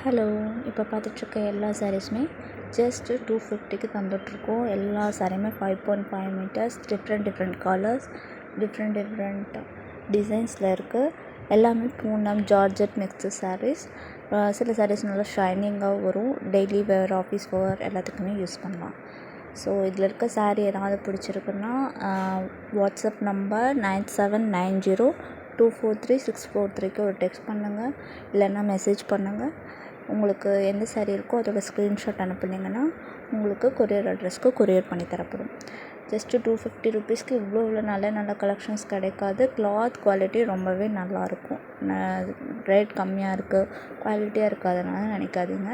Hello, இப்போ பார்த்துட்ருக்க எல்லா சாரீஸுமே just 250க்கு தந்துகிட்ருக்கோம். எல்லா சாரியுமே 5.5 மீட்டர்ஸ், டிஃப்ரெண்ட் கலர்ஸ், டிஃப்ரெண்ட் டிசைன்ஸில் இருக்குது. எல்லாமே பூனம் ஜார்ஜெட் மிக்ஸ்டு சாரீஸ். சில சாரீஸ் நல்லா ஷைனிங்காக வரும். டெய்லி வேர், ஆஃபீஸ் வேர் எல்லாத்துக்குமே யூஸ் பண்ணலாம். ஸோ இதில் இருக்க சாரீ ஏதாவது பிடிச்சிருக்குன்னா வாட்ஸ்அப் நம்பர் 9790243643க்கு ஒரு டெக்ஸ்ட் பண்ணுங்கள், இல்லைன்னா மெசேஜ் பண்ணுங்கள். உங்களுக்கு எந்த சாரீ இருக்கோ அதோட ஸ்க்ரீன்ஷாட் அனுப்புனீங்கன்னா உங்களுக்கு கொரியர் அட்ரஸ்க்கு கொரியர் பண்ணி தரப்படும். ஜஸ்ட்டு 250 ருபீஸ்க்கு இவ்வளோ நல்ல கலெக்ஷன்ஸ் கிடைக்காது. கிளாத் குவாலிட்டி ரொம்பவே நல்லாயிருக்கும். ரேட் கம்மியாக இருக்குது, குவாலிட்டியாக இருக்காதுனால நினைக்காதீங்க.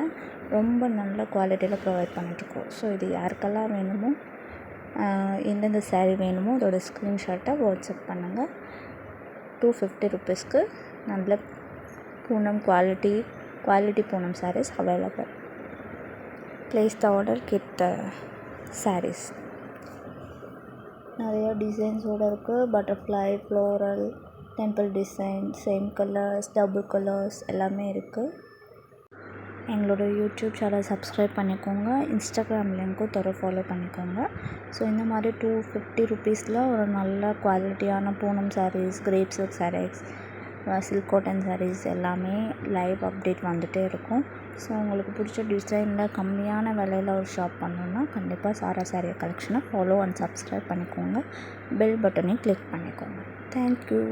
ரொம்ப நல்ல குவாலிட்டியில் ப்ரொவைட் பண்ணிகிட்ருக்கோம். ஸோ இது யாருக்கெல்லாம் வேணுமோ, எந்தெந்த சாரீ வேணுமோ அதோட ஸ்க்ரீன்ஷாட்டை வாட்ஸ்அப் பண்ணுங்கள். 250 ருபீஸ்க்கு நல்ல Poonam quality Poonam sarees available. Place the order, get the sarees. நிறைய டிசைன்ஸோடு இருக்குது. Butterfly, floral, temple design, same colours, double colours எல்லாமே இருக்குது. எங்களோட யூடியூப் சேனல் சப்ஸ்கிரைப் பண்ணிக்கோங்க. இன்ஸ்டாகிராம் லிங்க்கும் ஃபாலோ பண்ணிக்கோங்க. ஸோ இந்த மாதிரி 250 ருபீஸில் ஒரு நல்ல குவாலிட்டியான Poonam sarees, crepe silk sarees, silk cotton sarees எல்லாமே லைவ் அப்டேட் வந்துகிட்டே இருக்கும். ஸோ உங்களுக்கு பிடிச்ச டிசைனில் கம்மியான விலையில் ஒரு ஷாப் பண்ணணுன்னா கண்டிப்பாக சாரா சாரீ கலெக்ஷனை ஃபாலோ அண்ட் சப்ஸ்கிரைப் பண்ணிக்கோங்க. பெல் பட்டனையும் கிளிக் பண்ணிக்கோங்க. தேங்க்யூ.